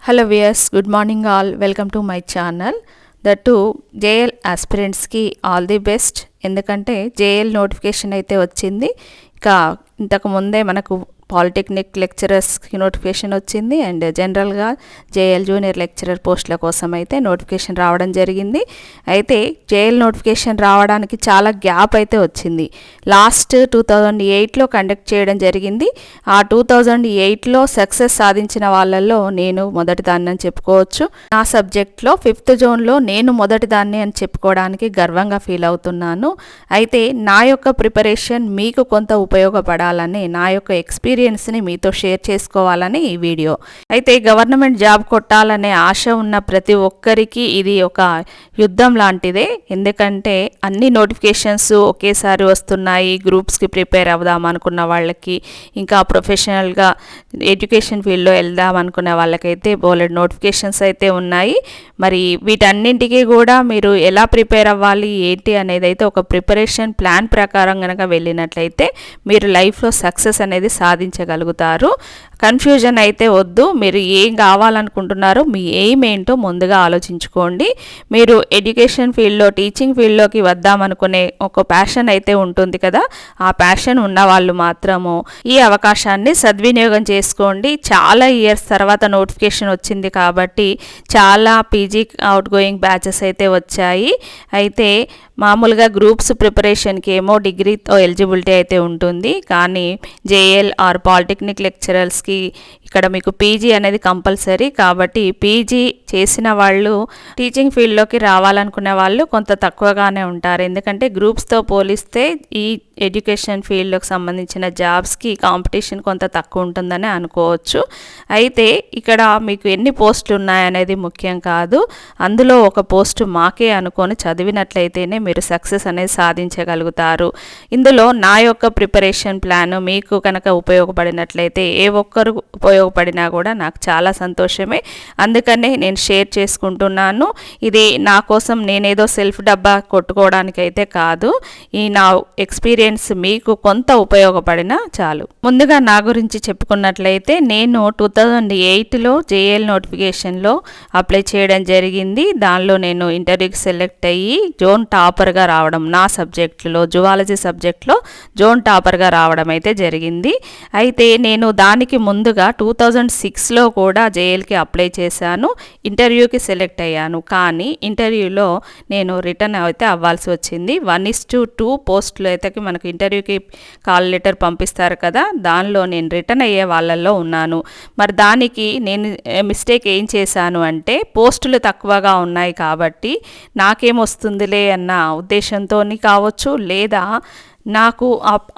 Hello viewers, good morning all. Welcome to my channel. The two JL aspirants ki all the best. ఎందుకంటే JL notification అయితే వచ్చింది. ఇక ఇంతకు ముందే మనకు పాలిటెక్నిక్ లెక్చరర్స్కి నోటిఫికేషన్ వచ్చింది అండ్ జనరల్గా JL జూనియర్ లెక్చరర్ పోస్టుల కోసం అయితే నోటిఫికేషన్ రావడం జరిగింది. అయితే JL నోటిఫికేషన్ రావడానికి చాలా గ్యాప్ అయితే వచ్చింది. లాస్ట్ 2008లో కండక్ట్ చేయడం జరిగింది. ఆ 2008లో సక్సెస్ సాధించిన వాళ్ళల్లో నేను మొదటి దాన్ని అని చెప్పుకోవచ్చు. నా సబ్జెక్ట్లో 5th జోన్లో నేను మొదటి దాన్ని అని చెప్పుకోవడానికి గర్వంగా ఫీల్ అవుతున్నాను. అయితే నా యొక్క ప్రిపరేషన్ మీకు కొంత ఉపయోగపడాలని, నా యొక్క ఎక్స్పీరియన్స్ని మీతో షేర్ చేసుకోవాలని ఈ వీడియో. అయితే గవర్నమెంట్ జాబ్ కొట్టాలనే ఆశ ఉన్న ప్రతి ఒక్కరికి ఇది ఒక యుద్ధం లాంటిదే. ఎందుకంటే అన్ని నోటిఫికేషన్స్ ఒకేసారి వస్తున్నాయి. గ్రూప్స్కి ప్రిపేర్ అవుదాం అనుకున్న వాళ్ళకి, ఇంకా ప్రొఫెషనల్గా ఎడ్యుకేషన్ ఫీల్డ్లో వెళ్దాం అనుకునే వాళ్ళకైతే బోలెడ్ నోటిఫికేషన్స్ అయితే ఉన్నాయి. మరి వీటన్నింటికి కూడా మీరు ఎలా ప్రిపేర్ అవ్వాలి ఏంటి అనేది అయితే ఒక ప్రిపరేషన్ ప్లాన్ ప్రకారం కనుక వెళ్ళినట్లయితే మీరు లైఫ్లో సక్సెస్ అనేది సాధించగలుగుతారు. కన్ఫ్యూజన్ అయితే వద్దు. మీరు ఏం కావాలనుకుంటున్నారో, మీ ఎయిమ్ ఏంటో ముందుగా ఆలోచించుకోండి. మీరు ఎడ్యుకేషన్ ఫీల్డ్లో, టీచింగ్ ఫీల్డ్లోకి వద్దామనుకునే ఒక ప్యాషన్ అయితే ఉంటుంది కదా, ఆ ప్యాషన్ ఉన్న వాళ్ళు మాత్రము ఈ అవకాశాన్ని సద్వినియోగం చేసుకోండి. చాలా ఇయర్స్ తర్వాత నోటిఫికేషన్ వచ్చింది కాబట్టి చాలా పీజీ అవుట్ గోయింగ్ బ్యాచెస్ అయితే వచ్చాయి. అయితే మామూలుగా గ్రూప్స్ ప్రిపరేషన్కి ఏమో డిగ్రీతో ఎలిజిబిలిటీ అయితే ఉంటుంది, కానీ JL ఆర్ పాలిటెక్నిక్ లెక్చరర్స్కి ఇక్కడ మీకు పీజీ అనేది కంపల్సరీ. కాబట్టి పీజీ చేసిన వాళ్ళు టీచింగ్ ఫీల్డ్లోకి రావాలనుకునే వాళ్ళు కొంత తక్కువగానే ఉంటారు. ఎందుకంటే గ్రూప్స్తో పోలిస్తే ఈ ఎడ్యుకేషన్ ఫీల్డ్కి సంబంధించిన జాబ్స్కి కాంపిటీషన్ కొంత తక్కువ ఉంటుందని అనుకోవచ్చు. అయితే ఇక్కడ మీకు ఎన్ని పోస్టులు ఉన్నాయనేది ముఖ్యం కాదు. అందులో ఒక పోస్టు మాకే అనుకొని చదివినట్లయితేనే మీరు సక్సెస్ అనేది సాధించగలుగుతారు. ఇందులో నా యొక్క ప్రిపరేషన్ ప్లాన్ మీకు కనుక ఉపయోగపడినట్లయితే, ఏ ఒక్కరు ఉపయోగపడినా కూడా నాకు చాలా సంతోషమే. అందుకనే నేను షేర్ చేసుకుంటున్నాను. ఇది నా కోసం నేనేదో సెల్ఫ్ డబ్బా కొట్టుకోవడానికైతే కాదు. ఈ నా ఎక్స్పీరియన్స్ మీకు కొంత ఉపయోగపడినా చాలు. ముందుగా నా గురించి చెప్పుకున్నట్లయితే, నేను 2008లో JL నోటిఫికేషన్లో అప్లై చేయడం జరిగింది. దానిలో నేను ఇంటర్వ్యూకి సెలెక్ట్ అయ్యి జోన్ టాపర్గా రావడం, నా సబ్జెక్టులో జువాలజీ సబ్జెక్ట్లో జోన్ టాపర్గా రావడం అయితే జరిగింది. అయితే నేను దానికి ముందుగా 2006లో కూడా JLకి అప్లై చేశాను. ఇంటర్వ్యూకి సెలెక్ట్ అయ్యాను, కానీ ఇంటర్వ్యూలో నేను రిటర్న్ అయితే అవ్వాల్సి వచ్చింది. 1:2 పోస్టులు అయితే మనకు ఇంటర్వ్యూకి కాల్ లెటర్ పంపిస్తారు కదా, దానిలో నేను రిటర్న్ అయ్యే వాళ్ళల్లో ఉన్నాను. మరి దానికి నేను మిస్టేక్ ఏం చేశాను అంటే, పోస్టులు తక్కువగా ఉన్నాయి కాబట్టి నాకేమొస్తుందిలే అన్న ఉద్దేశంతో కావచ్చు, లేదా నాకు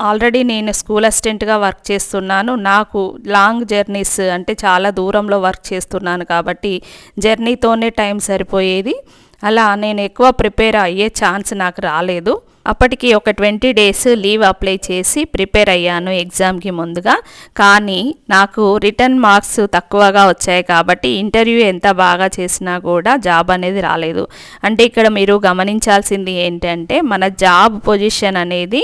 ఆల్రెడీ నేను స్కూల్ అసిస్టెంట్గా వర్క్ చేస్తున్నాను. నాకు లాంగ్ జర్నీస్ అంటే చాలా దూరంలో వర్క్ చేస్తున్నాను కాబట్టి జర్నీతోనే టైం సరిపోయేది. అలా నేను ఎక్కువ ప్రిపేర్ అయ్యే ఛాన్స్ నాకు రాలేదు. అప్పటికి ఒక 20 days లీవ్ అప్లై చేసి ప్రిపేర్ అయ్యాను ఎగ్జామ్కి ముందుగా. కానీ నాకు రిటర్న్ మార్క్స్ తక్కువగా వచ్చాయి కాబట్టి ఇంటర్వ్యూ ఎంత బాగా చేసినా కూడా జాబ్ అనేది రాలేదు. అంటే ఇక్కడ మీరు గమనించాల్సింది ఏంటంటే, మన జాబ్ పొజిషన్ అనేది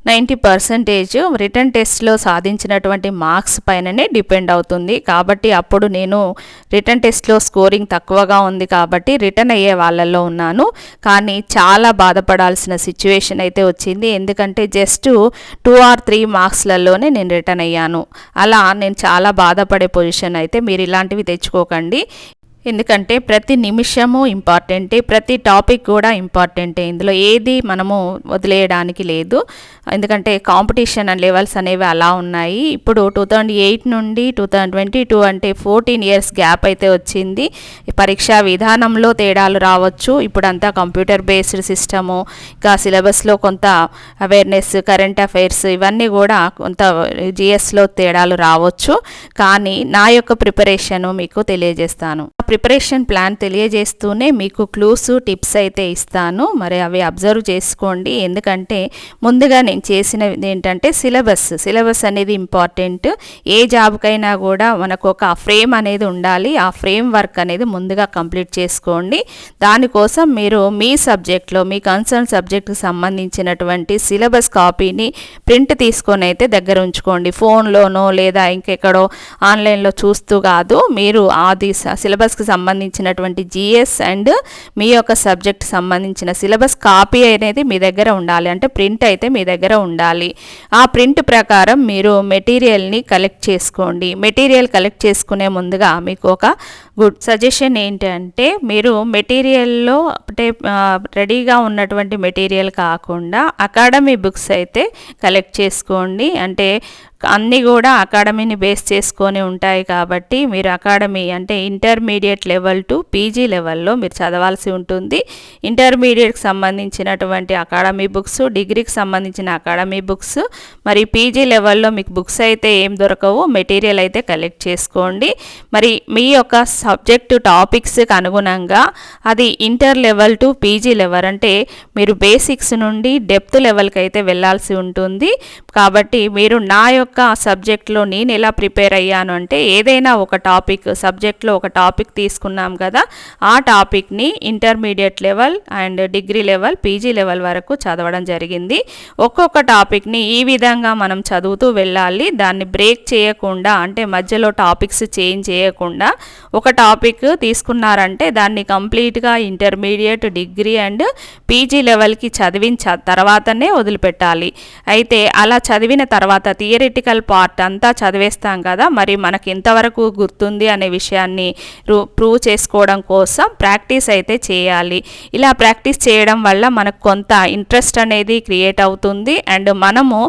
90% రిటర్న్ టెస్ట్లో సాధించినటువంటి మార్క్స్ పైననే డిపెండ్ అవుతుంది. కాబట్టి అప్పుడు నేను రిటర్న్ టెస్ట్లో స్కోరింగ్ తక్కువగా ఉంది కాబట్టి రిటర్న్ అయ్యే వాళ్ళల్లో ఉన్నాను. కానీ చాలా బాధపడాల్సిన సిచ్యువేషన్ అయితే వచ్చింది. ఎందుకంటే జస్ట్ 2 or 3 మార్క్స్లలోనే నేను రిటర్న్ అయ్యాను. అలా నేను చాలా బాధపడే పొజిషన్ అయితే మీరు ఇలాంటివి తెచ్చుకోకండి. ఎందుకంటే ప్రతి నిమిషము ఇంపార్టెంటే, ప్రతి టాపిక్ కూడా ఇంపార్టెంటే. ఇందులో ఏది మనము వదిలేయడానికి లేదు. ఎందుకంటే కాంపిటీషన్ లెవెల్స్ అనేవి అలా ఉన్నాయి. ఇప్పుడు 2008 నుండి 2022 అంటే 14 years గ్యాప్ అయితే వచ్చింది. పరీక్షా విధానంలో తేడాలు రావచ్చు. ఇప్పుడంతా కంప్యూటర్ బేస్డ్ సిస్టము, ఇంకా సిలబస్లో కొంత అవేర్నెస్, కరెంట్ అఫైర్స్ ఇవన్నీ కూడా కొంత GSలో తేడాలు రావచ్చు. కానీ నా యొక్క ప్రిపరేషను మీకు తెలియజేస్తాను. ప్రిపరేషన్ ప్లాన్ తెలియజేస్తూనే మీకు క్లూస్ టిప్స్ అయితే ఇస్తాను. మరి అవి అబ్జర్వ్ చేసుకోండి. ఎందుకంటే ముందుగా నేను చేసినది ఏంటంటే సిలబస్ అనేది ఇంపార్టెంట్. ఏ జాబ్కైనా కూడా మనకు ఒక ఫ్రేమ్ అనేది ఉండాలి. ఆ ఫ్రేమ్ వర్క్ అనేది ముందుగా కంప్లీట్ చేసుకోండి. దానికోసం మీరు మీ సబ్జెక్ట్లో మీ కన్సర్న్ సబ్జెక్ట్కి సంబంధించినటువంటి సిలబస్ కాపీని ప్రింట్ తీసుకొని అయితే దగ్గర ఉంచుకోండి. ఫోన్లోనో లేదా ఇంకెక్కడో ఆన్లైన్లో చూస్తూ కాదు, మీరు అది సిలబస్కి సంబంధించినటువంటి జిఎస్ అండ్ మీ యొక్క సబ్జెక్ట్ సంబంధించిన సిలబస్ కాపీ అనేది మీ దగ్గర ఉండాలి. అంటే ప్రింట్ అయితే మీ దగ్గర ఉండాలి. ఆ ప్రింట్ ప్రకారం మీరు మెటీరియల్ని కలెక్ట్ చేసుకోండి. మెటీరియల్ కలెక్ట్ చేసుకునే ముందుగా మీకు ఒక గుడ్ సజెషన్ ఏంటంటే మీరు మెటీరియల్లో అంటే రెడీగా ఉన్నటువంటి మెటీరియల్ కాకుండా అకాడమీ బుక్స్ అయితే కలెక్ట్ చేసుకోండి. అంటే అన్నీ కూడా అకాడమీని బేస్ చేసుకొని ఉంటాయి కాబట్టి మీరు అకాడమీ అంటే ఇంటర్మీడియట్ లెవెల్ టు పీజీ లెవెల్లో మీరు చదవాల్సి ఉంటుంది. ఇంటర్మీడియట్కి సంబంధించినటువంటి అకాడమీ బుక్స్, డిగ్రీకి సంబంధించిన అకాడమీ బుక్స్, మరి పీజీ లెవెల్లో మీకు బుక్స్ అయితే ఏం దొరకవు, మెటీరియల్ అయితే కలెక్ట్ చేసుకోండి. మరి మీ యొక్క సబ్జెక్టు టాపిక్స్కి అనుగుణంగా అది inter level to PG level అంటే మీరు బేసిక్స్ నుండి డెప్త్ లెవెల్కి అయితే వెళ్ళాల్సి ఉంటుంది. కాబట్టి మీరు నా యొక్క సబ్జెక్ట్లో నేను ఎలా ప్రిపేర్ అయ్యాను అంటే ఏదైనా ఒక టాపిక్ సబ్జెక్ట్లో ఒక టాపిక్ తీసుకున్నాం కదా, ఆ టాపిక్ని intermediate level and degree level PG level వరకు చదవడం జరిగింది. ఒక్కొక్క టాపిక్ని ఈ విధంగా మనం చదువుతూ వెళ్ళాలి. దాన్ని బ్రేక్ చేయకుండా అంటే మధ్యలో టాపిక్స్ చేంజ్ చేయకుండా ఒక టాపిక్ తీసుకున్నారంటే దాన్ని కంప్లీట్గా ఇంటర్మీడియట్, డిగ్రీ అండ్ పీజీ లెవెల్కి చదివిన తర్వాతనే వదిలిపెట్టాలి. అయితే అలా చదివిన తర్వాత థియరిటికల్ పార్ట్ అంతా చదివేస్తాం కదా, మరి మనకి ఎంతవరకు గుర్తుంది అనే విషయాన్ని ప్రూవ్ చేసుకోవడం కోసం ప్రాక్టీస్ అయితే చేయాలి. ఇలా ప్రాక్టీస్ చేయడం వల్ల మనకు కొంత ఇంట్రెస్ట్ అనేది క్రియేట్ అవుతుంది అండ్ మనము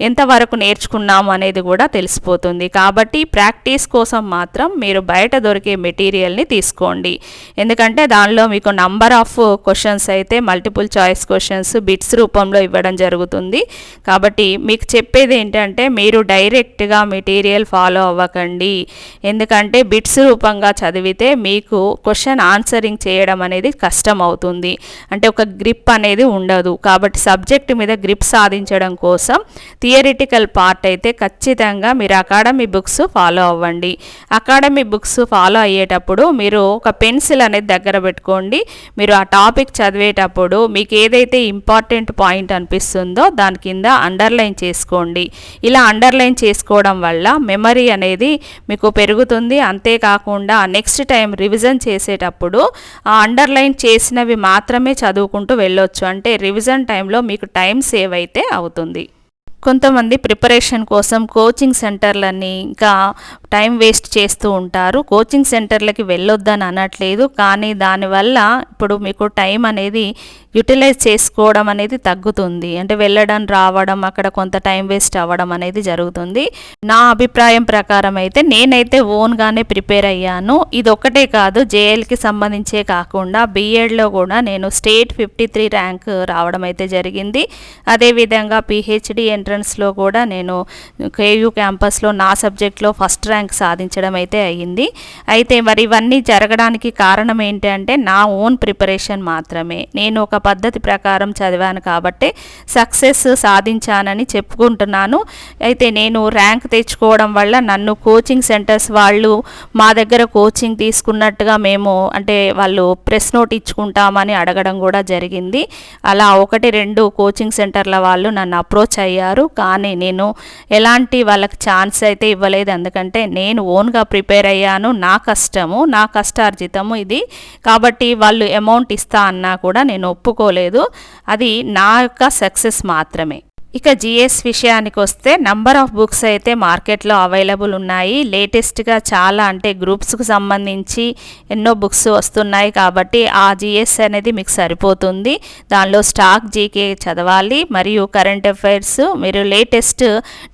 ఎంతవరకు నేర్చుకున్నాము అనేది కూడా తెలిసిపోతుంది. కాబట్టి ప్రాక్టీస్ కోసం మాత్రం మీరు బయట దొరికే మెటీరియల్ని తీసుకోండి. ఎందుకంటే దానిలో మీకు నంబర్ ఆఫ్ క్వశ్చన్స్ అయితే మల్టిపుల్ చాయిస్ క్వశ్చన్స్ బిట్స్ రూపంలో ఇవ్వడం జరుగుతుంది. కాబట్టి మీకు చెప్పేది ఏంటంటే మీరు డైరెక్ట్గా మెటీరియల్ ఫాలో అవ్వకండి. ఎందుకంటే బిట్స్ రూపంగా చదివితే మీకు క్వశ్చన్ ఆన్సరింగ్ చేయడం అనేది కష్టం అవుతుంది. అంటే ఒక గ్రిప్ అనేది ఉండదు. కాబట్టి సబ్జెక్ట్ మీద గ్రిప్ సాధించడం కోసం థియరిటికల్ పార్ట్ అయితే ఖచ్చితంగా మీరు అకాడమీ బుక్స్ ఫాలో అవ్వండి. అకాడమీ బుక్స్ ఫాలో అయ్యేటప్పుడు మీరు ఒక పెన్సిల్ అనేది దగ్గర పెట్టుకోండి. మీరు ఆ టాపిక్ చదివేటప్పుడు మీకు ఏదైతే ఇంపార్టెంట్ పాయింట్ అనిపిస్తుందో దాని కింద అండర్లైన్ చేసుకోండి. ఇలా అండర్లైన్ చేసుకోవడం వల్ల మెమరీ అనేది మీకు పెరుగుతుంది. అంతేకాకుండా నెక్స్ట్ టైం రివిజన్ చేసేటప్పుడు ఆ అండర్లైన్ చేసినవి మాత్రమే చదువుకుంటూ వెళ్ళొచ్చు. అంటే రివిజన్ టైంలో మీకు టైం సేవ్ అయితే అవుతుంది. కొంతమంది ప్రిపరేషన్ కోసం కోచింగ్ సెంటర్లని ఇంకా టైం వేస్ట్ చేస్తూ ఉంటారు. కోచింగ్ సెంటర్లకి వెళ్ళొద్దని అనట్లేదు, కానీ దానివల్ల ఇప్పుడు మీకు టైం అనేది యూటిలైజ్ చేసుకోవడం అనేది తగ్గుతుంది. అంటే వెళ్ళడం రావడం అక్కడ కొంత టైం వేస్ట్ అవ్వడం అనేది జరుగుతుంది. నా అభిప్రాయం ప్రకారం అయితే నేనైతే ఓన్గానే ప్రిపేర్ అయ్యాను. ఇది ఒక్కటే కాదు, జేఎల్కి సంబంధించే కాకుండా బీఎడ్లో కూడా నేను స్టేట్ 53 ర్యాంక్ రావడం అయితే జరిగింది. అదేవిధంగా పిహెచ్డి ఎంట్రన్స్లో కూడా నేను కేయూ క్యాంపస్లో నా సబ్జెక్ట్లో ఫస్ట్ ర్యాంక్ సాధించడం అయితే అయ్యింది. అయితే మరి ఇవన్నీ జరగడానికి కారణం ఏంటంటే నా ఓన్ ప్రిపరేషన్ మాత్రమే. నేను ఒక పద్ధతి ప్రకారం చదివాను కాబట్టి సక్సెస్ సాధించానని చెప్పుకుంటున్నాను. అయితే నేను ర్యాంక్ తెచ్చుకోవడం వల్ల నన్ను కోచింగ్ సెంటర్స్ వాళ్ళు మా దగ్గర కోచింగ్ తీసుకున్నట్టుగా మేము అంటే వాళ్ళు ప్రెస్ నోట్ ఇచ్చుకుంటామని అడగడం కూడా జరిగింది. అలా 1-2 కోచింగ్ సెంటర్ల వాళ్ళు నన్ను అప్రోచ్ అయ్యారు, కానీ నేను ఎలాంటి వాళ్ళకి ఛాన్స్ అయితే ఇవ్వలేదు. ఎందుకంటే నేను ఓన్గా ప్రిపేర్ అయ్యాను, నా కష్టము నా కష్టార్జితము ఇది. కాబట్టి వాళ్ళు అమౌంట్ ఇస్తా అన్నా కూడా నేను ఒప్పుకోలేదు. అది నా యొక్క సక్సెస్ మాత్రమే. ఇక జిఎస్ విషయానికి వస్తే నంబర్ ఆఫ్ బుక్స్ అయితే మార్కెట్లో అవైలబుల్ ఉన్నాయి. లేటెస్ట్గా చాలా అంటే గ్రూప్స్కి సంబంధించి ఎన్నో బుక్స్ వస్తున్నాయి. కాబట్టి ఆ జిఎస్ అనేది మీకు సరిపోతుంది. దానిలో స్టాక్ జీకే చదవాలి మరియు కరెంట్ అఫైర్స్, మీరు లేటెస్ట్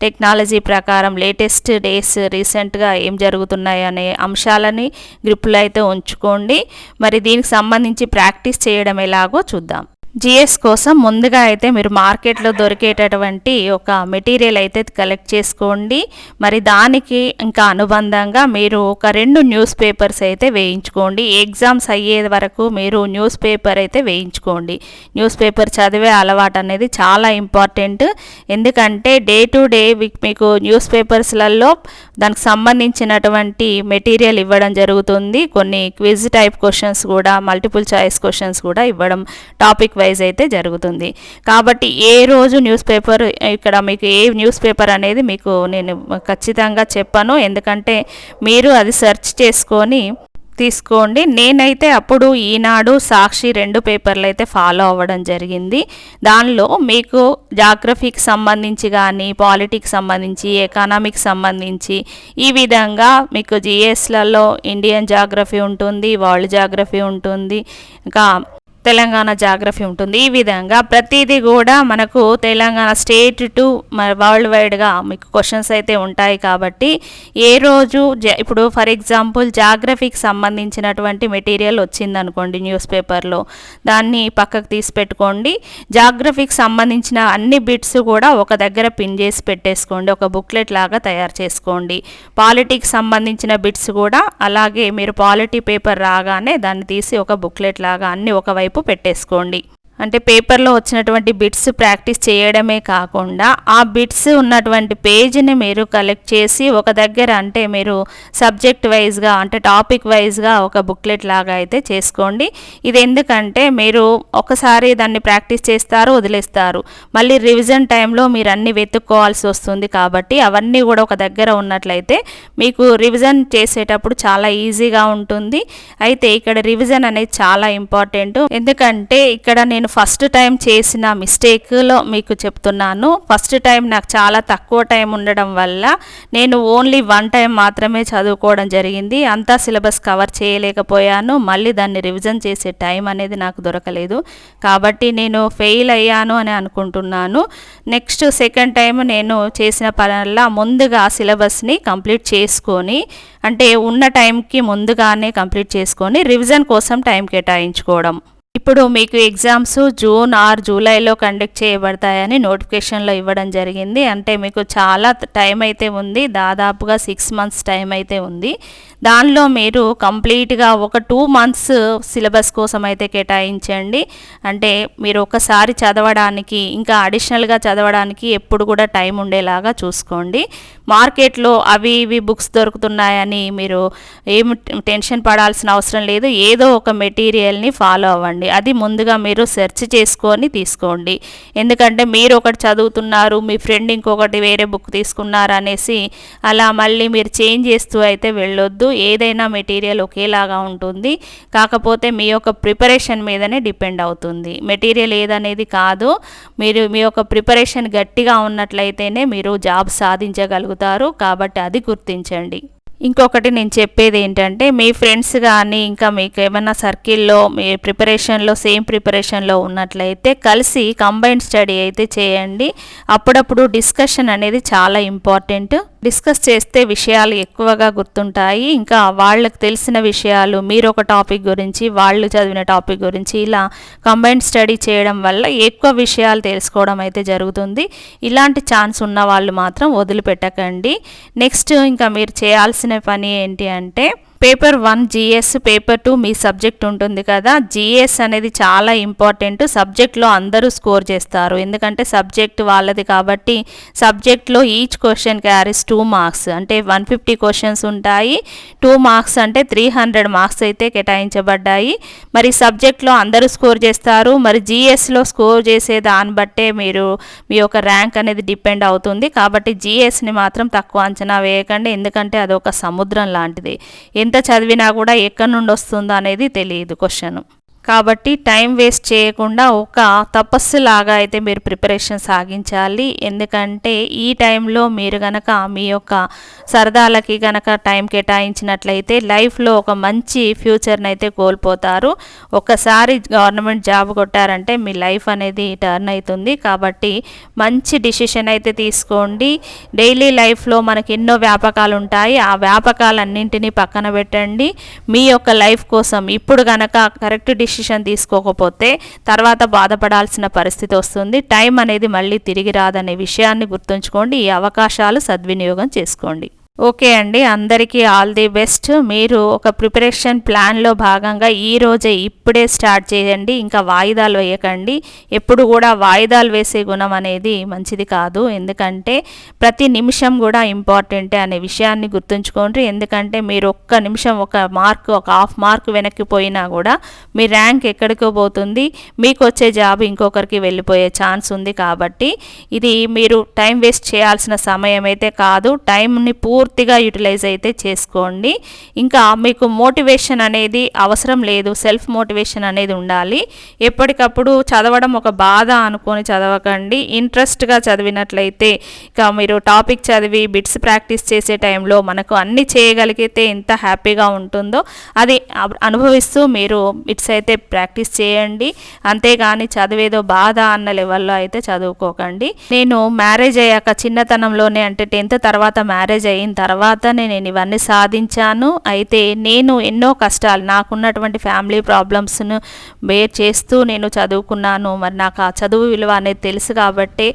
టెక్నాలజీ ప్రకారం లేటెస్ట్ డేస్ రీసెంట్గా ఏం జరుగుతున్నాయి అనే అంశాలని గ్రిప్పులో అయితే ఉంచుకోండి. మరి దీనికి సంబంధించి ప్రాక్టీస్ చేయడం ఎలాగో చూద్దాం. జిఎస్ కోసం ముందుగా అయితే మీరు మార్కెట్లో దొరికేటటువంటి ఒక మెటీరియల్ అయితే కలెక్ట్ చేసుకోండి. మరి దానికి ఇంకా అనుబంధంగా మీరు ఒక 2 న్యూస్ పేపర్స్ అయితే వేయించుకోండి. ఎగ్జామ్స్ అయ్యే వరకు మీరు న్యూస్ పేపర్ అయితే వేయించుకోండి. న్యూస్ పేపర్ చదివే అలవాటు అనేది చాలా ఇంపార్టెంట్. ఎందుకంటే డే టు డే మీకు న్యూస్ పేపర్స్లలో దానికి సంబంధించినటువంటి మెటీరియల్ ఇవ్వడం జరుగుతుంది. కొన్ని క్విజ్ టైప్ క్వశ్చన్స్ కూడా, మల్టిపుల్ చాయిస్ క్వశ్చన్స్ కూడా ఇవ్వడం టాపిక్ వైజ్ అయితే జరుగుతుంది. కాబట్టి ఏ రోజు న్యూస్ పేపర్, ఇక్కడ మీకు ఏ న్యూస్ పేపర్ అనేది మీకు నేను ఖచ్చితంగా చెప్పను. ఎందుకంటే మీరు అది సెర్చ్ చేసుకొని తీసుకోండి. నేనైతే అప్పుడు ఈనాడు, సాక్షి 2 పేపర్లు అయితే ఫాలో అవ్వడం జరిగింది. దానిలో మీకు జాగ్రఫీకి సంబంధించి కానీ, పాలిటిక్స్ సంబంధించి, ఎకనామిక్స్ సంబంధించి ఈ విధంగా మీకు జిఎస్లలో ఇండియన్ జాగ్రఫీ ఉంటుంది, వరల్డ్ జాగ్రఫీ ఉంటుంది, ఇంకా తెలంగాణ జాగ్రఫీ ఉంటుంది. ఈ విధంగా ప్రతిదీ కూడా మనకు తెలంగాణ స్టేట్ టు వరల్డ్ వైడ్గా మీకు క్వశ్చన్స్ అయితే ఉంటాయి. కాబట్టి ఏ రోజు ఇప్పుడు ఫర్ ఎగ్జాంపుల్ జాగ్రఫీకి సంబంధించినటువంటి మెటీరియల్ వచ్చిందనుకోండి న్యూస్ పేపర్లో, దాన్ని పక్కకు తీసి పెట్టుకోండి. జాగ్రఫీకి సంబంధించిన అన్ని బిట్స్ కూడా ఒక దగ్గర పిన్ చేసి పెట్టేసుకోండి, ఒక బుక్లెట్ లాగా తయారు చేసుకోండి. పాలిటిక్స్ సంబంధించిన బిట్స్ కూడా అలాగే మీరు పాలిటీ పేపర్ రాగానే దాన్ని తీసి ఒక బుక్లెట్ లాగా అన్ని ఒకవైపు పెట్టేసుకోండి. అంటే పేపర్లో వచ్చినటువంటి బిట్స్ ప్రాక్టీస్ చేయడమే కాకుండా ఆ బిట్స్ ఉన్నటువంటి పేజీని మీరు కలెక్ట్ చేసి ఒక దగ్గర, అంటే మీరు సబ్జెక్ట్ వైజ్గా, అంటే టాపిక్ వైజ్గా ఒక బుక్లెట్ లాగా అయితే చేసుకోండి. ఇది ఎందుకంటే మీరు ఒకసారి దాన్ని ప్రాక్టీస్ చేస్తారు, వదిలేస్తారు, మళ్ళీ రివిజన్ టైంలో మీరు అన్నీ వెతుక్కోవాల్సి వస్తుంది. కాబట్టి అవన్నీ కూడా ఒక దగ్గర ఉన్నట్లయితే మీకు రివిజన్ చేసేటప్పుడు చాలా ఈజీగా ఉంటుంది. అయితే ఇక్కడ రివిజన్ అనేది చాలా ఇంపార్టెంట్. ఎందుకంటే ఇక్కడ నేను ఫస్ట్ టైం చేసిన మిస్టేక్లో మీకు చెప్తున్నాను. ఫస్ట్ టైం నాకు చాలా తక్కువ టైం ఉండడం వల్ల నేను ఓన్లీ 1 టైం మాత్రమే చదువుకోవడం జరిగింది. అంతా సిలబస్ కవర్ చేయలేకపోయాను. మళ్ళీ దాన్ని రివిజన్ చేసే టైం అనేది నాకు దొరకలేదు. కాబట్టి నేను ఫెయిల్ అయ్యాను అని అనుకుంటున్నాను. నెక్స్ట్ సెకండ్ టైం నేను చేసిన పనుల్లో ముందుగా సిలబస్ని కంప్లీట్ చేసుకొని, అంటే ఉన్న టైంకి ముందుగానే కంప్లీట్ చేసుకొని రివిజన్ కోసం టైం కేటాయించుకోవడం. ఇప్పుడు మీకు ఎగ్జామ్స్ జూన్ ఆర్ జూలైలో కండక్ట్ చేయబడతాయని నోటిఫికేషన్లో ఇవ్వడం జరిగింది. అంటే మీకు చాలా టైం అయితే ఉంది, దాదాపుగా 6 మంత్స్ టైం అయితే ఉంది. దానిలో మీరు కంప్లీట్గా ఒక 2 మంత్స్ సిలబస్ కోసం అయితే కేటాయించండి. అంటే మీరు ఒకసారి చదవడానికి, ఇంకా అడిషనల్గా చదవడానికి ఎప్పుడు కూడా టైం ఉండేలాగా చూసుకోండి. మార్కెట్లో అవి ఇవి బుక్స్ దొరుకుతున్నాయని మీరు ఏమి టెన్షన్ పడాల్సిన అవసరం లేదు. ఏదో ఒక మెటీరియల్ని ఫాలో అవ్వండి. అది ముందుగా మీరు సెర్చ్ చేసుకొని తీసుకోండి. ఎందుకంటే మీరు ఒకటి చదువుతున్నారు, మీ ఫ్రెండ్ ఇంకొకటి వేరే బుక్ తీసుకున్నారు అనేసి అలా మళ్ళీ మీరు చేంజ్ చేస్తూ అయితే వెళ్ళొద్దు. ఏదైనా మెటీరియల్ ఒకేలాగా ఉంటుంది, కాకపోతే మీ యొక్క ప్రిపరేషన్ మీదనే డిపెండ్ అవుతుంది. మెటీరియల్ ఏదనేది కాదు, మీరు మీ యొక్క ప్రిపరేషన్ గట్టిగా ఉన్నట్లయితేనే మీరు జాబ్ సాధించగలుగుతారు. కాబట్టి అది గుర్తించండి. ఇంకొకటి నేను చెప్పేది ఏంటంటే, మీ ఫ్రెండ్స్ కానీ ఇంకా మీకు ఏమైనా సర్కిల్లో మీ ప్రిపరేషన్లో సేమ్ ప్రిపరేషన్లో ఉన్నట్లయితే కలిసి కంబైన్డ్ స్టడీ అయితే చేయండి. అప్పుడప్పుడు డిస్కషన్ అనేది చాలా ఇంపార్టెంట్. డిస్కస్ చేస్తే విషయాలు ఎక్కువగా గుర్తుంటాయి. ఇంకా వాళ్ళకి తెలిసిన విషయాలు, మీరు ఒక టాపిక్ గురించి, వాళ్ళు చదివిన టాపిక్ గురించి ఇలా కంబైన్డ్ స్టడీ చేయడం వల్ల ఎక్కువ విషయాలు తెలుసుకోవడం అయితే జరుగుతుంది. ఇలాంటి ఛాన్స్ ఉన్న వాళ్ళు మాత్రం వదిలిపెట్టకండి. నెక్స్ట్ ఇంకా మీరు చేయాల్సిన పని ఏంటి అంటే, పేపర్ 1 జిఎస్, పేపర్ 2 మీ సబ్జెక్ట్ ఉంటుంది కదా. జిఎస్ అనేది చాలా ఇంపార్టెంట్. సబ్జెక్ట్లో అందరూ స్కోర్ చేస్తారు, ఎందుకంటే సబ్జెక్ట్ వాళ్ళది కాబట్టి. సబ్జెక్ట్లో ఈచ్ క్వశ్చన్ క్యారీస్ 2 మార్క్స్, అంటే 150 క్వశ్చన్స్ ఉంటాయి. 2 మార్క్స్ అంటే 300 మార్క్స్ అయితే కేటాయించబడ్డాయి. మరి సబ్జెక్ట్లో అందరూ స్కోర్ చేస్తారు, మరి జిఎస్లో స్కోర్ చేసే దాన్ని బట్టే మీరు మీ యొక్క ర్యాంక్ అనేది డిపెండ్ అవుతుంది. కాబట్టి జిఎస్ని మాత్రం తక్కువ అంచనా వేయకండి, ఎందుకంటే అది ఒక సముద్రం లాంటిది. ఎంత చదివినా కూడా ఎక్కడి నుండి వస్తుందో అనేది తెలియదు క్వశ్చన్. కాబట్టి టైం వేస్ట్ చేయకుండా ఒక తపస్సు లాగా అయితే మీరు ప్రిపరేషన్ సాగించాలి. ఎందుకంటే ఈ టైంలో మీరు గనక మీ యొక్క సరదాలకి గనక టైం కేటాయించినట్లయితే లైఫ్లో ఒక మంచి ఫ్యూచర్ని అయితే కోల్పోతారు. ఒకసారి గవర్నమెంట్ జాబ్ కొట్టారంటే మీ లైఫ్ అనేది టర్న్ అవుతుంది. కాబట్టి మంచి డిసిషన్ అయితే తీసుకోండి. డైలీ లైఫ్లో మనకి ఎన్నో వ్యాపకాలు ఉంటాయి, ఆ వ్యాపకాలన్నింటినీ పక్కన పెట్టండి. మీ యొక్క లైఫ్ కోసం ఇప్పుడు గనక కరెక్ట్ డిసిషన్ డెసిషన్ తీసుకోకపోతే తర్వాత బాధపడాల్సిన పరిస్థితి వస్తుంది. టైం అనేది మళ్ళీ తిరిగి రాదనే విషయాన్ని గుర్తుంచుకోండి. ఈ అవకాశాలు సద్వినియోగం చేసుకోండి. ఓకే అండి, అందరికీ ఆల్ ది బెస్ట్. మీరు ఒక ప్రిపరేషన్ ప్లాన్లో భాగంగా ఈరోజే ఇప్పుడే స్టార్ట్ చేయండి. ఇంకా వాయిదాలు వేయకండి. ఎప్పుడు కూడా వాయిదాలు వేసే గుణం అనేది మంచిది కాదు. ఎందుకంటే ప్రతి నిమిషం కూడా ఇంపార్టెంటే అనే విషయాన్ని గుర్తుంచుకోండి. ఎందుకంటే మీరు ఒక్క నిమిషం ఒక హాఫ్ మార్క్ వెనక్కిపోయినా కూడా మీ ర్యాంక్ ఎక్కడికో పోతుంది. మీకు వచ్చే జాబ్ ఇంకొకరికి వెళ్ళిపోయే ఛాన్స్ ఉంది. కాబట్టి ఇది మీరు టైం వేస్ట్ చేయాల్సిన సమయం అయితే కాదు. టైంని పూర్తిగా యూటిలైజ్ అయితే చేసుకోండి. ఇంకా మీకు మోటివేషన్ అనేది అవసరం లేదు. సెల్ఫ్ మోటివేషన్ అనేది ఉండాలి. ఎప్పటికప్పుడు చదవడం ఒక బాధ అనుకొని చదవకండి. ఇంట్రెస్ట్గా చదివినట్లయితే ఇక మీరు టాపిక్ చదివి బిట్స్ ప్రాక్టీస్ చేసే టైంలో మనకు అన్ని చేయగలిగితే ఎంత హ్యాపీగా ఉంటుందో అది అనుభవిస్తూ మీరు బిట్స్ అయితే ప్రాక్టీస్ చేయండి. అంతేగాని చదివేదో బాధ అన్న లెవెల్లో అయితే చదువుకోకండి. నేను మ్యారేజ్ అయ్యాక చిన్నతనంలోనే అంటే 10th తర్వాత మ్యారేజ్ అయిన తర్వాతనే నేను ఇవన్నీ సాధించాను. అయితే నేను ఎన్నో కష్టాలు, నాకున్నటువంటి ఫ్యామిలీ ప్రాబ్లమ్స్ను బేర్ చేస్తూ నేను చదువుకున్నాను. మరి నాకు ఆ చదువు విలువ అనేది తెలుసు కాబట్టి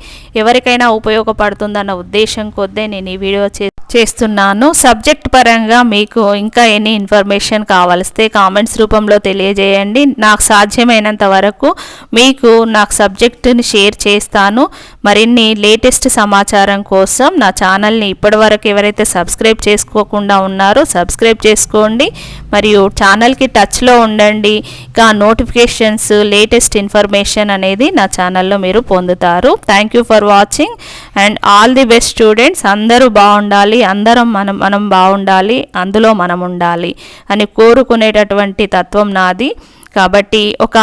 ఎవరికైనా ఉపయోగపడుతుందన్న ఉద్దేశం కొద్దే నేను ఈ వీడియో చేస్తున్నాను. సబ్జెక్ట్ పరంగా మీకు ఇంకా ఎన్ని ఇన్ఫర్మేషన్ కావలిస్తే కామెంట్స్ రూపంలో తెలియజేయండి. నాకు సాధ్యమైనంత వరకు మీకు నాకు సబ్జెక్టుని షేర్ చేస్తాను. మరిన్ని లేటెస్ట్ సమాచారం కోసం నా ఛానల్ని ఇప్పటివరకు ఎవరైతే సబ్స్క్రైబ్ చేసుకోకుండా ఉన్నారో సబ్స్క్రైబ్ చేసుకోండి. మరియు ఛానల్కి టచ్లో ఉండండి. ఇంకా నోటిఫికేషన్స్, లేటెస్ట్ ఇన్ఫర్మేషన్ అనేది నా ఛానల్లో మీరు పొందుతారు. Thank you for watching and all the best students. అందరూ బాగుండాలి, అందరం మనం బాగుండాలి, అందులో మనం ఉండాలి అని కోరుకునేటటువంటి తత్వం నాది. కాబట్టి ఒక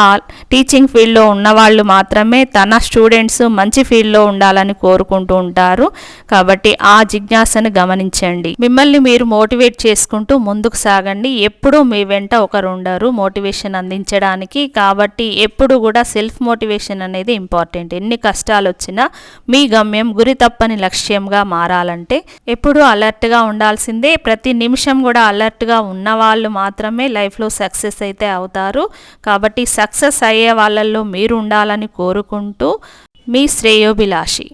టీచింగ్ ఫీల్డ్లో ఉన్నవాళ్ళు మాత్రమే తన స్టూడెంట్స్ మంచి ఫీల్డ్లో ఉండాలని కోరుకుంటూ ఉంటారు. కాబట్టి ఆ జిజ్ఞాసను గమనించండి. మిమ్మల్ని మీరు మోటివేట్ చేసుకుంటూ ముందుకు సాగండి. ఎప్పుడూ మీ వెంట ఒకరు ఉండరు మోటివేషన్ అందించడానికి. కాబట్టి ఎప్పుడు కూడా సెల్ఫ్ మోటివేషన్ అనేది ఇంపార్టెంట్. ఎన్ని కష్టాలు వచ్చినా మీ గమ్యం గురి తప్పని లక్ష్యంగా మారాలంటే ఎప్పుడూ అలర్ట్గా ఉండాల్సిందే. ప్రతి నిమిషం కూడా అలర్ట్గా ఉన్నవాళ్ళు మాత్రమే లైఫ్లో సక్సెస్ అయితే అవుతారు. కాబట్టి సక్సెస్ అయ్యే వాళ్ళల్లో మీరు ఉండాలని కోరుకుంటూ మీ శ్రేయోభిలాషి.